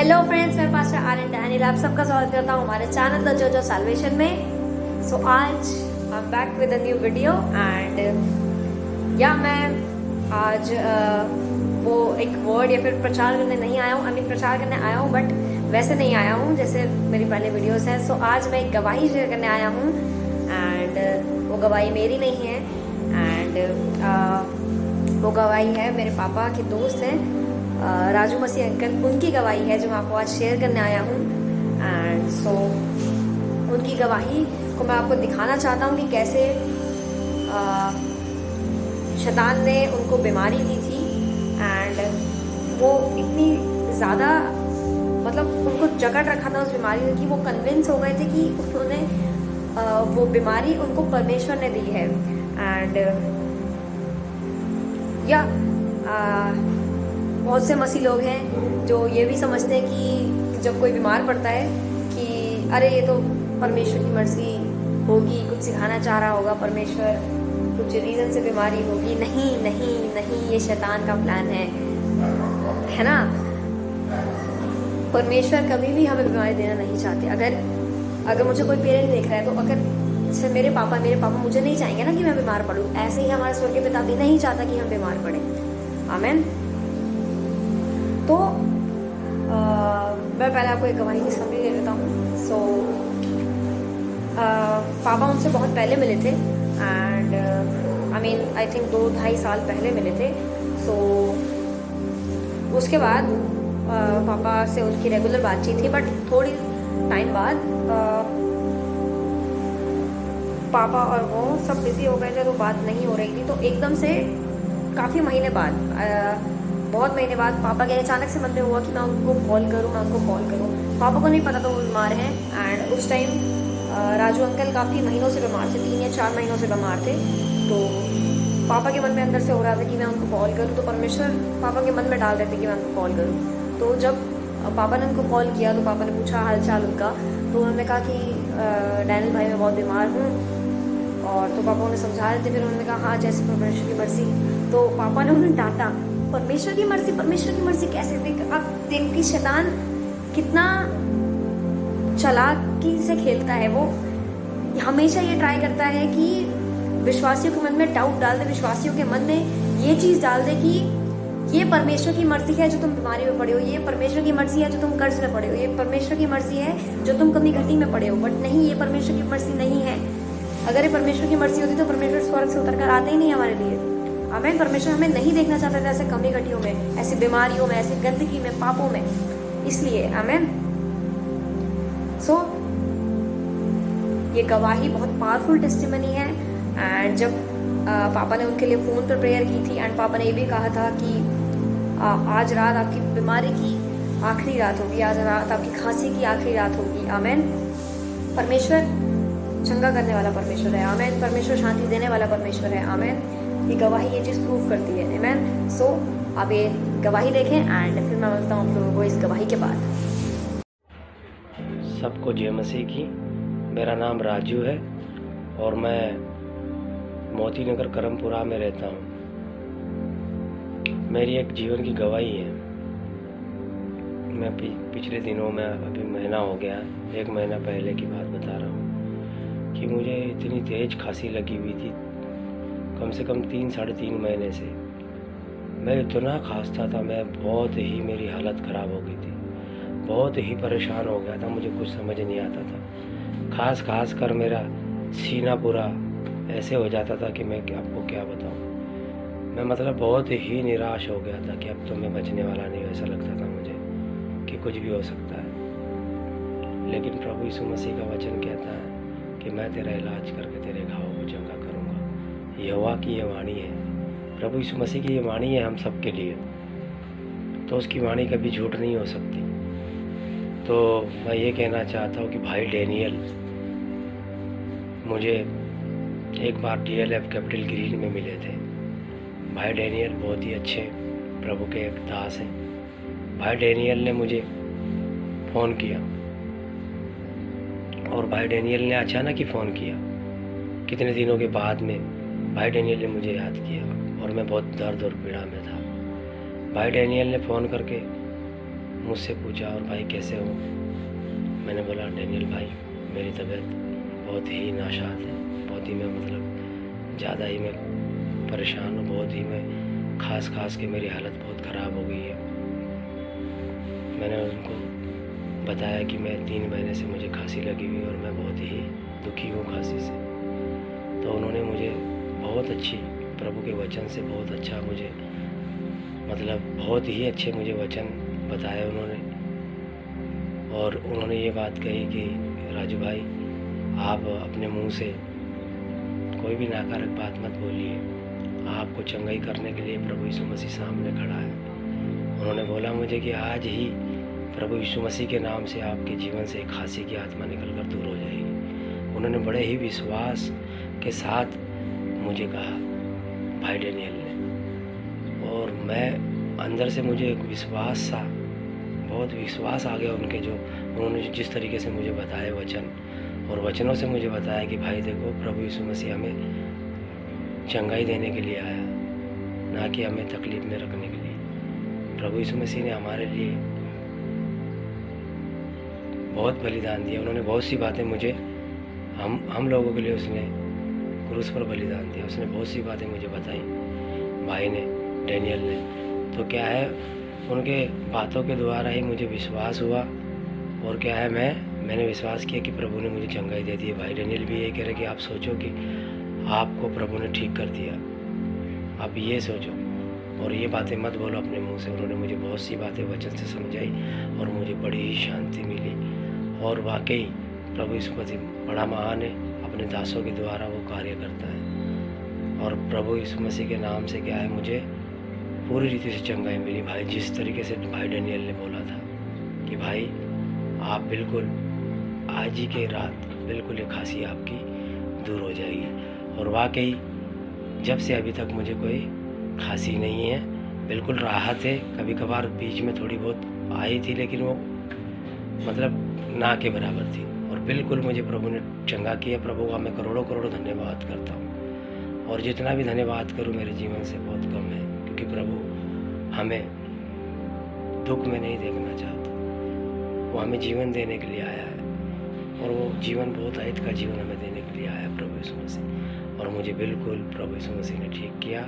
Hello friends, मैं pastor Aryan Daniel आप सबका स्वागत करता हूँ हमारे channel the church of salvation में। सो आज I am back with a new video and मैं आज वो एक वर्ड या फिर प्रचार करने नहीं आया हूँ। प्रचार करने आया हूँ बट वैसे नहीं आया हूँ जैसे मेरी पहले वीडियोस हैं। सो आज मैं एक गवाही शेयर करने आया हूँ एंड वो गवाही मेरी नहीं है एंड वो गवाही है मेरे पापा के दोस्त हैं राजू मसीह अंकल, उनकी गवाही है जो मैं आपको आज शेयर करने आया हूँ। एंड सो उनकी गवाही को मैं आपको दिखाना चाहता हूँ कि कैसे शैतान ने उनको बीमारी दी थी एंड वो इतनी ज़्यादा उनको जकड़ रखा था उस बीमारी में कि वो कन्विंस हो गए थे कि उन्होंने वो बीमारी उनको परमेश्वर ने दी है। एंड बहुत से मसीह लोग हैं जो ये भी समझते हैं कि जब कोई बीमार पड़ता है कि अरे ये तो परमेश्वर की मर्जी होगी, कुछ सिखाना चाह रहा होगा परमेश्वर, कुछ रीज़न से बीमारी होगी। नहीं नहीं नहीं, ये शैतान का प्लान है ना। परमेश्वर कभी भी हमें बीमारी देना नहीं चाहते। अगर मुझे कोई पेरेंट देख रहा है तो अगर जैसे मेरे पापा मुझे नहीं चाहेंगे ना कि मैं बीमार पड़ूँ, ऐसे ही हमारे स्वर्गीय पिता भी नहीं चाहता कि हम बीमार पड़े। आमीन। तो मैं पहले आपको एक गवाही की समरी दे देता हूँ। सो पापा उनसे बहुत पहले मिले थे एंड आई थिंक 2-2.5 साल पहले मिले थे। सो उसके बाद पापा से उनकी रेगुलर बातचीत थी बट थोड़ी टाइम बाद पापा और वो सब बिजी हो गए थे तो बात नहीं हो रही थी। तो एकदम से काफ़ी महीने बाद बहुत महीने बाद पापा के अचानक से मन में हुआ कि मैं उनको कॉल करूं। पापा को नहीं पता था वो बीमार हैं एंड उस टाइम राजू अंकल काफ़ी महीनों से बीमार थे, 3 या 4 महीनों से बीमार थे। तो पापा के मन में अंदर से हो रहा था कि मैं उनको कॉल करूं, तो परमेश्वर पापा के मन में डाल रहे थे कि मैं उनको कॉल करूं। तो जब पापा ने उनको कॉल किया तो पापा ने पूछा हाल चाल उनका, तो उन्होंने कहा कि डैनियल भाई मैं बहुत बीमार हूँ। और तो पापा उन्हें समझा रहे थे, फिर उन्होंने कहा हाँ जैसे परमेश्वर की मर्जी। तो पापा ने उन्हें डांटा, परमेश्वर की मर्जी कैसे? आप देखो कि शैतान कितना चालाकी से खेलता है। वो हमेशा ये ट्राई करता है कि विश्वासियों के मन में डाउट डाल दे, विश्वासियों के मन में ये चीज़ डाल दे कि ये परमेश्वर की मर्जी है जो तुम बीमारी में पड़े हो, ये परमेश्वर की मर्जी है जो तुम कर्ज में पड़े हो, ये परमेश्वर की मर्जी है जो तुम कमी घटी में पड़े हो। बट नहीं, ये परमेश्वर की मर्जी नहीं है। अगर ये परमेश्वर की मर्जी होती तो परमेश्वर स्वर्ग से उतर कर आते ही नहीं हमारे लिए। आमीन। परमेश्वर हमें नहीं देखना चाहता था ऐसे कमी घटियों में, ऐसी बीमारियों में, ऐसी गंदगी में, पापों में। इसलिए आमीन। सो ये गवाही बहुत पावरफुल टेस्टिमनी है। एंड जब पापा ने उनके लिए फ़ोन पर प्रेयर की थी एंड पापा ने ये भी कहा था कि आज रात आपकी बीमारी की आखिरी रात होगी, आज रात आपकी खांसी की आखिरी रात होगी। आमीन। परमेश्वर चंगा करने वाला परमेश्वर है। आमीन। परमेश्वर शांति देने वाला परमेश्वर है। आमीन। ये गवाही ये चीज़ प्रूव करती है। आमीन। सो अब ये गवाही देखें एंड फिर मैं बोलता हूँ आप लोगों को इस गवाही के बाद। सबको जय मसीह की। मेरा नाम राजू है और मैं मोती नगर करमपुरा में रहता हूँ। मेरी एक जीवन की गवाही है। मैं पिछले दिनों में अभी महीना हो गया, 1 महीना पहले की बात बता रहा हूँ कि मुझे इतनी तेज़ खांसी लगी हुई थी, कम से कम 3-3.5 महीने से। मैं इतना खांसता था, मैं बहुत ही मेरी हालत ख़राब हो गई थी, बहुत ही परेशान हो गया था, मुझे कुछ समझ नहीं आता था। खास कर मेरा सीना पूरा ऐसे हो जाता था कि मैं आपको क्या बताऊं। मैं बहुत ही निराश हो गया था कि अब तो मैं बचने वाला नहीं, ऐसा लगता था मुझे कि कुछ भी हो सकता है। लेकिन प्रभु यीशु मसीह का वचन कहता है कि मैं तेरा इलाज करके तेरे घावों को चंगा करूँगा। यहोवा की ये वाणी है, प्रभु यीशु मसीह की ये वाणी है हम सब के लिए, तो उसकी वाणी कभी झूठ नहीं हो सकती। तो मैं ये कहना चाहता हूँ कि भाई डैनियल मुझे एक बार DLF कैपिटल ग्रीन में मिले थे। भाई डैनियल बहुत ही अच्छे प्रभु के एक दास हैं। भाई डैनियल ने मुझे फ़ोन किया और भाई डैनियल ने अचानक ही फ़ोन किया। कितने दिनों के बाद में भाई डैनियल ने मुझे याद किया और मैं बहुत दर्द और पीड़ा में था। भाई डैनियल ने फ़ोन करके मुझसे पूछा, और भाई कैसे हो? मैंने बोला, डेनियल भाई मेरी तबीयत बहुत ही नाशाद है, बहुत ही मैं मतलब ज़्यादा ही मैं परेशान हूँ, बहुत ही मैं खास के मेरी हालत बहुत ख़राब हो गई है। मैंने उनको बताया कि मैं 3 महीने से मुझे खांसी लगी हुई और मैं बहुत ही दुखी हूँ खांसी से। तो उन्होंने मुझे बहुत अच्छी प्रभु के वचन से बहुत अच्छा मुझे मतलब बहुत ही अच्छे मुझे वचन बताए उन्होंने। और उन्होंने ये बात कही कि राजू भाई आप अपने मुंह से कोई भी नाकारक बात मत बोलिए, आपको चंगाई करने के लिए प्रभु यीशु मसीह सामने खड़ा है। उन्होंने बोला मुझे कि आज ही प्रभु यीशु मसीह के नाम से आपके जीवन से एक खांसी की आत्मा निकलकर दूर हो जाएगी। उन्होंने बड़े ही विश्वास के साथ मुझे कहा भाई डेनियल ने, और मैं अंदर से मुझे एक विश्वास सा बहुत विश्वास आ गया उनके जो उन्होंने जिस तरीके से मुझे बताए वचन, और वचनों से मुझे बताया कि भाई देखो प्रभु यीशु मसीह हमें चंगाई देने के लिए आया, ना कि हमें तकलीफ में रखने के लिए। प्रभु यीशु मसीह ने हमारे लिए बहुत बलिदान दिया। उन्होंने बहुत सी बातें मुझे हम लोगों के लिए उसने क्रूस पर बलिदान दिया। उसने बहुत सी बातें मुझे बताई भाई ने, डेनियल ने। तो क्या है, उनके बातों के द्वारा ही मुझे विश्वास हुआ, और क्या है मैंने विश्वास किया कि प्रभु ने मुझे चंगाई दे दी है। भाई डेनियल भी ये कह रहे कि आप सोचो कि आपको प्रभु ने ठीक कर दिया, आप ये सोचो और ये बातें मत बोलो अपने मुंह से। उन्होंने मुझे बहुत सी बातें वचन से समझाई और मुझे बड़ी ही शांति मिली। और वाकई प्रभु यीशु मसीह बड़ा महान है, अपने दासों के द्वारा वो कार्य करता है। और प्रभु यीशु मसीह के नाम से क्या है, मुझे पूरी रीति से चंगाई मिली। भाई जिस तरीके से भाई डेनियल ने बोला था कि भाई आप बिल्कुल आज ही के रात बिल्कुल ये खांसी आपकी दूर हो जाएगी। और वाकई जब से अभी तक मुझे कोई खांसी नहीं है, बिल्कुल राहत है। कभी कभार बीच में थोड़ी बहुत आई थी, लेकिन वो मतलब ना के बराबर थी। और बिल्कुल मुझे प्रभु ने चंगा किया। प्रभु का मैं करोड़ों करोड़ों धन्यवाद करता हूँ, और जितना भी धन्यवाद करूँ मेरे जीवन से बहुत कम है, क्योंकि प्रभु हमें दुख में नहीं देखना चाहता। वो हमें जीवन देने के लिए आया है, और वो जीवन बहुत अहित का जीवन हमें देने के लिए आया प्रभु यीशु मसीह। और मुझे बिल्कुल प्रभु यीशु मसीह ने ठीक किया।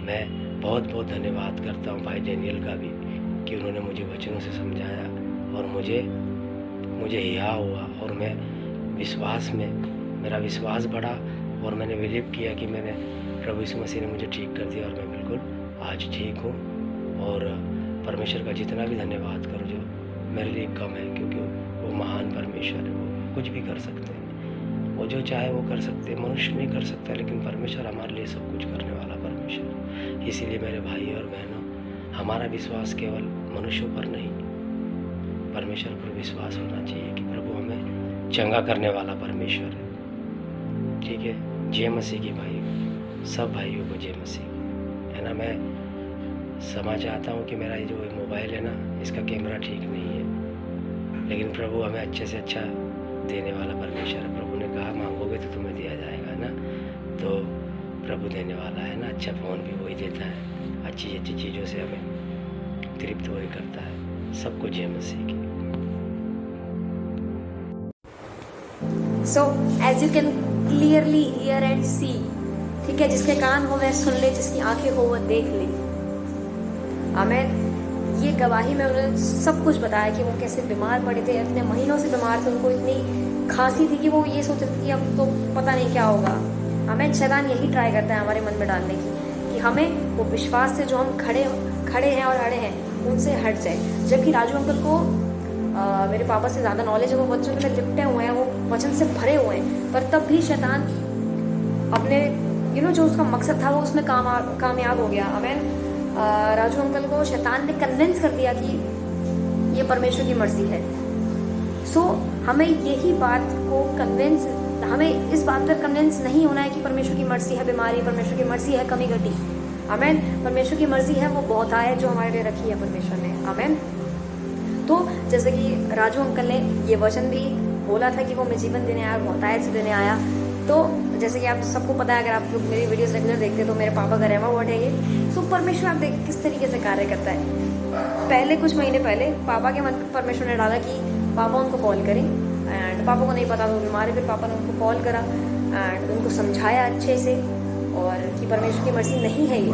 मैं बहुत बहुत धन्यवाद करता हूँ भाई डेनियल का भी, कि उन्होंने मुझे वचनों से समझाया और मुझे हिया हुआ, और मैं विश्वास में मेरा विश्वास बढ़ा, और मैंने बिलीव किया कि मैंने प्रभु यीशु मसीह ने मुझे ठीक कर दिया, और मैं बिल्कुल आज ठीक हूँ। और परमेश्वर का जितना भी धन्यवाद करो जो मेरे लिए कम है, क्योंकि वो महान परमेश्वर है। वो कुछ भी कर सकते हैं, वो जो चाहे वो कर सकते हैं। मनुष्य नहीं कर सकता, लेकिन परमेश्वर हमारे लिए सब कुछ करने वाला परमेश्वर। इसीलिए मेरे भाई और बहनों, हमारा विश्वास केवल मनुष्यों पर नहीं, परमेश्वर पर विश्वास होना चाहिए कि प्रभु हमें चंगा करने वाला परमेश्वर है। ठीक है, जय मसीह की भाई, सब भाइयों को जय मसीह, है ना। मैं समझ चाहता हूँ कि मेरा ये जो मोबाइल है ना, इसका कैमरा ठीक नहीं है, लेकिन प्रभु हमें अच्छे से अच्छा देने वाला परमेश्वर है। प्रभु ने कहा मांगोगे तो तुम्हें दिया जाएगा ना, तो प्रभु देने वाला है ना। अच्छा फ़ोन भी वही देता है, अच्छी अच्छी चीज़ों से हमें तृप्त वही करता है। सबको जय मसीह की। So as you can clearly hear and see, ठीक है, जिसके कान हो वह सुन ले, जिसकी आंखें हो वह देख ले। आमीन। ये गवाही में उन्होंने सब कुछ बताया कि वो कैसे बीमार पड़े थे, इतने महीनों से बीमार थे, उनको इतनी खांसी थी कि वो ये सोचते थे कि अब तो पता नहीं क्या होगा। आमीन। शैतान यही ट्राई करता है हमारे मन में डालने की, कि हमें वो विश्वास से जो हम खड़े हैं और अड़े हैं उनसे हट जाए। जबकि राजू अंकल को मेरे पापा से ज़्यादा नॉलेज है, वो बच्चों में लिपटे हुए हैं, वो वचन से भरे हुए हैं, पर तब भी शैतान अपने जो उसका मकसद था वो उसमें कामयाब हो गया। आमीन। राजू अंकल को शैतान ने कन्विंस कर दिया कि ये परमेश्वर की मर्जी है। सो हमें यही बात को हमें इस बात पर कन्विंस नहीं होना है कि परमेश्वर की मर्जी है बीमारी, परमेश्वर की मर्जी है कमी घटी। आमीन। परमेश्वर की मर्जी है वो बहुत आए जो हमारे लिए रखी है परमेश्वर ने। आमीन। तो जैसे कि राजू अंकल ने ये वचन भी बोला था कि वो मैं जीवन देने आया, बहुतायत से देने आया। तो जैसे कि आप सबको पता है, अगर आप लोग मेरी वीडियोस रेगुलर देखते हैं, तो मेरे पापा का रहमा वर्ड है ये। सो परमेश्वर आप देखिए किस तरीके से कार्य करता है। पहले कुछ महीने पहले पापा के मन में परमेश्वर ने डाला कि पापा उनको कॉल करें, एंड पापा को नहीं पता वो बीमार है। फिर पापा ने उनको कॉल करा एंड उनको समझाया अच्छे से, और कि परमेश्वर की मर्जी नहीं है ये,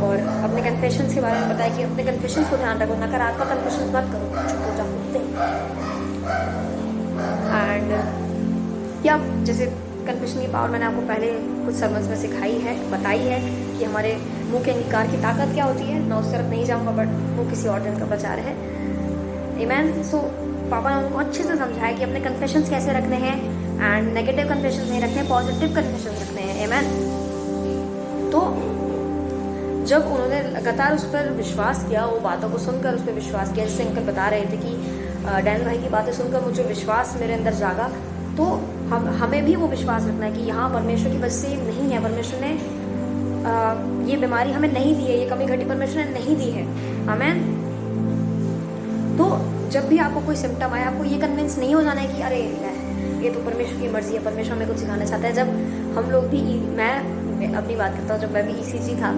और अपने कन्फेशंस के बारे में बताया कि अपने कन्फेशंस को ध्यान रखो, नकारात्मक कन्फेशंस मत करो, चुप हो जाओ। एंड या जैसे कन्फेशन की पावर मैंने आपको पहले कुछ सर्मन्स में सिखाई है, बताई है कि हमारे मुंह के अंगीकार की ताकत क्या होती है। मैं उस तरफ नहीं जाऊँगा, बट वो किसी और दिन का प्रचार है। आमीन। सो पापा ने उनको अच्छे से समझाया कि अपने कन्फेशंस कैसे रखने हैं, एंड नेगेटिव कन्फेशंस नहीं रखने, पॉजिटिव कन्फेशंस रखने हैं। आमीन। तो जब उन्होंने लगातार उस पर विश्वास किया, वो बातों को सुनकर उस पर विश्वास किया, जैसे अंकल बता रहे थे कि डैनियल भाई की बातें सुनकर मुझे विश्वास मेरे अंदर जागा, तो हमें भी वो विश्वास रखना है कि यहाँ परमेश्वर की वजह से नहीं है, परमेश्वर ने ये बीमारी हमें नहीं दी है, ये कमी घटी परमेश्वर ने नहीं दी है। आमीन। तो जब भी आपको कोई सिम्टम आए, आपको ये कन्विंस नहीं हो जाना है कि अरे ये तो परमेश्वर की मर्जी है, परमेश्वर हमें कुछ सिखाना चाहता है। जब हम लोग भी, मैं अपनी बात करता हूँ, जब मैं भी ECG था,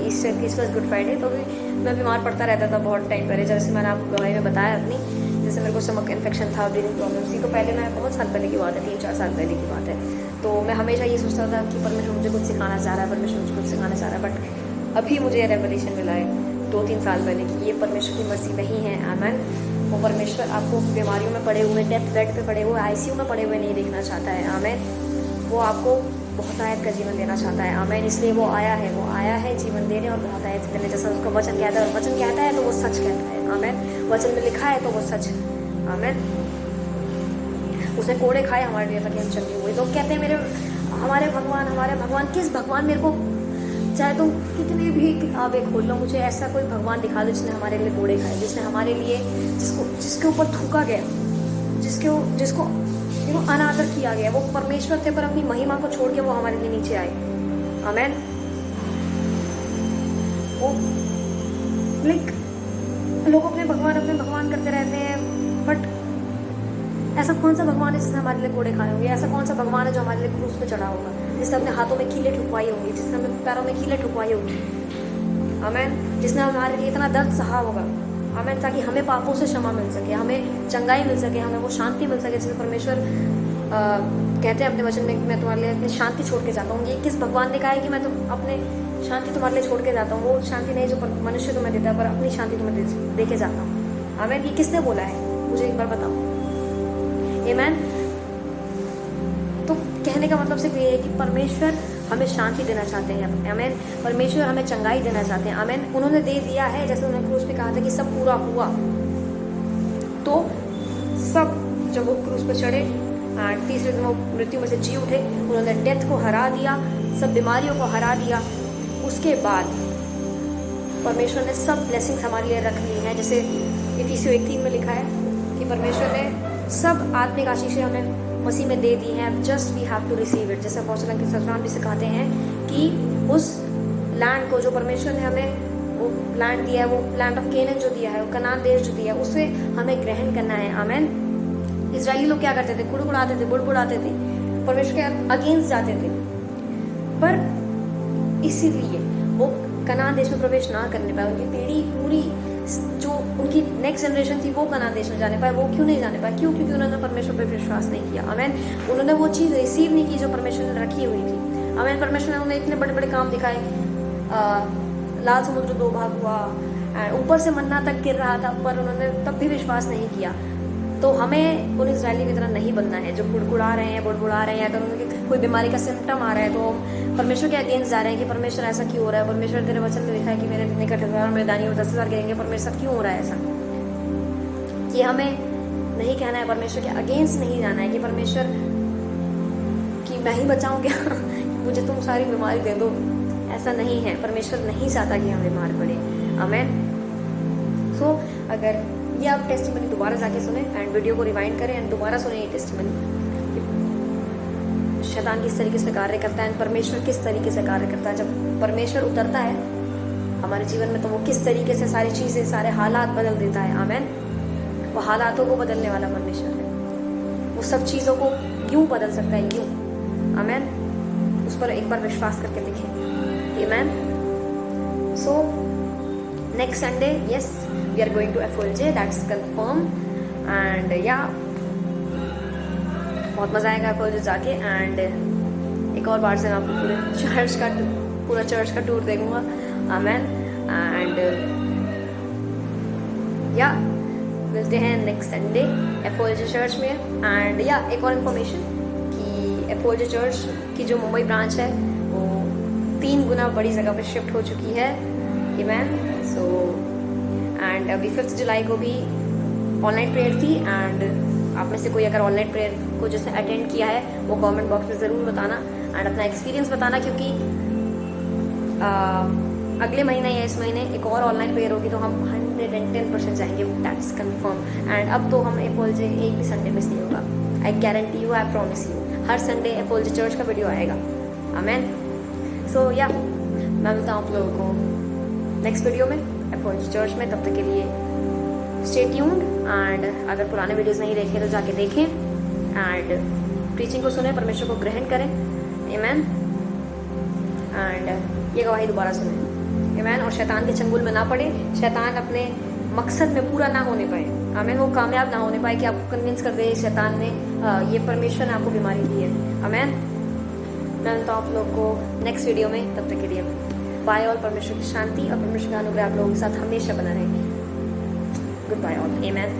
इस वक्त गुड फ्राइडे, तो भी मैं बीमार पड़ता रहता था बहुत टाइम पहले। जैसे मैंने आपको गवाही में बताया अपनी, जैसे मेरे को स्टमक इन्फेक्शन था, ब्रीदिंग प्रॉब्लम थी, तो पहले मैं बहुत साल पहले की बात है, 3-4 साल पहले की बात है। तो मैं हमेशा ये सोचता था कि परमेश्वर मुझे कुछ सिखाना चाह रहा है, परमेश्वर मुझे कुछ सिखाना चाह रहा है। बट अभी मुझे रेवलेशन मिला है 2-3 साल पहले कि ये परमेश्वर की मर्जी नहीं है। आमीन। वो परमेश्वर आपको बीमारियों में पड़े हुए, डेथ बेड पे पड़े हुए, ICU में पड़े हुए नहीं देखना चाहता है। आमीन। वो आपको बहुतायत का जीवन देना चाहता है। आमीन। इसलिए वो आया है जीवन देने और बहुतायत देने, जैसा उसका वचन कहता है, और वचन कहता है तो वो सच कहता है। आमीन। वचन में लिखा है तो वो सच है। आमीन। उसने कोड़े खाए हमारे लिए ताकि हम चंगे हुए। लोग कहते हैं हमारे भगवान, किस भगवान, मेरे को चाहे तुम कितनी भी किताबें खोल लो, मुझे ऐसा कोई भगवान दिखा दो जिसने हमारे लिए कोड़े खाए, जिसने हमारे लिए, जिसके ऊपर थूका गया, जिसको अनादर किया गया। वो परमेश्वर थे पर अपनी महिमा को छोड़ के वो हमारे लिए नीचे आए। आमीन। वो लोग अपने भगवान करते रहते हैं, बट ऐसा कौन सा भगवान है जिसने हमारे लिए कोड़े खाए होंगे? ऐसा कौन सा भगवान है जो हमारे लिए क्रूस पे चढ़ा होगा, जिसने अपने हाथों में कीलें ठुकवाई होंगी, जिसने अपने पैरों में कीलें ठुकवाई होगी? आमीन। जिसने हमारे लिए इतना दर्द सहा होगा। आमीन। ताकि हमें पापों से क्षमा मिल सके, हमें चंगाई मिल सके, हमें वो शांति मिल सके, जिसे परमेश्वर कहते हैं अपने वचन में कि मैं तुम्हारे लिए अपनी शांति छोड़ के जाता हूँ। ये किस भगवान ने कहा है कि मैं अपने शांति तुम्हारे लिए छोड़ के जाता हूँ? वो शांति नहीं जो मनुष्य तुम्हें देता है, पर अपनी शांति तुम्हें दे के जाता हूँ। आमीन। ये किसने बोला है? मुझे एक बार बताओ। आमीन। तो कहने का मतलब सिर्फ ये है कि परमेश्वर हमें शांति देना चाहते हैं। आमीन। परमेश्वर हमें चंगाई देना चाहते हैं। आमीन। उन्होंने दे दिया है, जैसे उन्होंने क्रूस पे कहा था कि सब पूरा हुआ। तो सब जब वो क्रूस पे चढ़े, तीसरे दिन वो मृत्यु में से जी उठे, उन्होंने डेथ को हरा दिया, सब बीमारियों को हरा दिया। उसके बाद परमेश्वर ने सब ब्लेसिंग्स हमारे लिए रख ली हैं, जैसे इफिसियों 1:3 में लिखा है कि परमेश्वर ने सब आत्मिक आशीषें हमें मसीह में दे दी हैं। Just we have to receive it. जैसे अपोस्टल के सत्रह भी सिखाते हैं कि उस लैंड को जो परमेश्वर ने हमें वो लैंड दिया है, वो लैंड ऑफ केनन जो दिया है, वो कनान देश जो दिया है, उसे हमें ग्रहण करना है। आमीन। इजरायली लोग क्या करते थे? कुड़कुड़ाते थे, बुड़बुड़ाते थे, परमेश्वर के अगेंस्ट जाते थे, पर इसीलिए वो कनान देश में प्रवेश ना करने पाए। उनकी पीढ़ी पूरी, जो उनकी नेक्स्ट जनरेशन थी, वो कनान देश में जाने पाए। वो क्यों नहीं जाने पाए? क्यों? क्योंकि उन्होंने परमेश्वर पर विश्वास नहीं किया। आमीन। उन्होंने वो चीज़ रिसीव नहीं की जो परमेश्वर ने रखी हुई थी। आमीन। परमेश्वर ने उन्हें इतने बड़े बड़े काम दिखाए, लाल समुद्र 2 भाग हुआ, ऊपर से मन्ना तक गिर रहा था, पर उन्होंने तब भी विश्वास नहीं किया। तो हमें उन इजरायली की तरह नहीं बनना है जो कुड़कुड़ा रहे हैं, बुड़बुड़ा रहे हैं। अगर उनकी कोई बीमारी का सिम्टम आ रहा है तो परमेश्वर के अगेंस्ट जा रहे हैं कि परमेश्वर ऐसा क्यों हो रहा है? परमेश्वर तेरे वचन में लिखा है कि मेरे निकट हजार मेरे दानी में 10,000 गिरेंगे, परमेश्वर क्यों हो रहा है ऐसा? ये हमें नहीं कहना है, परमेश्वर के अगेंस्ट नहीं जाना है कि परमेश्वर कि मैं ही बचाऊँ क्या मुझे तुम सारी बीमारी दे दो। ऐसा नहीं है। परमेश्वर नहीं चाहता कि हम बीमार पड़े। आमीन। सो अगर ये आप टेस्टिमनी दोबारा जाके सुने एंड वीडियो को रिवाइंड करें एंड दोबारा सुने ये टेस्टिमनी, शैतान किस तरीके से कार्य करता है, परमेश्वर किस तरीके से कार्य करता है। जब परमेश्वर उतरता है हमारे जीवन में तो वो किस तरीके से सारी चीज़ें, सारे हालात बदल देता है। आमीन। वो हालातों को बदलने वाला परमेश्वर है। वो सब चीज़ों को यूँ बदल सकता है, यूँ। आमीन। उस पर एक बार विश्वास करके देखें। आमीन। So next Sunday, yes, we are going to FOLJ, that's confirm. And या बहुत मज़ा आएगा एफओएलजे जाके। एंड एक और बार से मैं आपको पूरा चर्च का टूर देखूंगा। आमेन। एंड या मिलते हैं नेक्स्ट संडे एफओएलजे चर्च में। एंड या एक और इन्फॉर्मेशन कि एफओएलजे चर्च की जो मुंबई ब्रांच है वो 3 गुना बड़ी जगह पे शिफ्ट हो चुकी है। आमेन। सो एंड अभी 5 जुलाई को भी ऑनलाइन प्रेयर थी। एंड आप में से कोई अगर ऑनलाइन प्रेयर को जिसने अटेंड किया है वो कमेंट बॉक्स में ज़रूर बताना एंड अपना एक्सपीरियंस बताना, क्योंकि अगले महीने या इस महीने एक और ऑनलाइन प्रेयर होगी तो हम 110% जाएंगे, दैट्स कंफर्म। एंड अब तो हम एफओएलजे एक भी संडे मिस नहीं होगा, I guarantee you, I promise you. हर संडे एफओएलजे चर्च का वीडियो आएगा। आमेन। सो या मैं मिलता हूँ आप लोगों को नेक्स्ट वीडियो में एफओएलजे चर्च में। तब तक के लिए स्टे ट्यून्ड। एंड अगर पुराने वीडियोस नहीं देखे तो जाके देखें एंड प्रीचिंग को सुने, परमेश्वर को ग्रहण करें। आमेन। एंड ये गवाही दोबारा सुने। आमेन। और शैतान के चंगुल में ना पड़े, शैतान अपने मकसद में पूरा ना होने पाए। आमेन। वो कामयाब ना होने पाए कि आपको कन्विंस कर दे शैतान ने ये परमेश्वर ने आपको बीमारी दी है। आमेन। मैं मिलता हूँ आप लोग को नेक्स्ट वीडियो में। तब तक के लिए बाय। और परमेश्वर की शांति और परमेश्वर का अनुग्रह आप लोगों के साथ हमेशा बना रहे। Goodbye all. आमेन।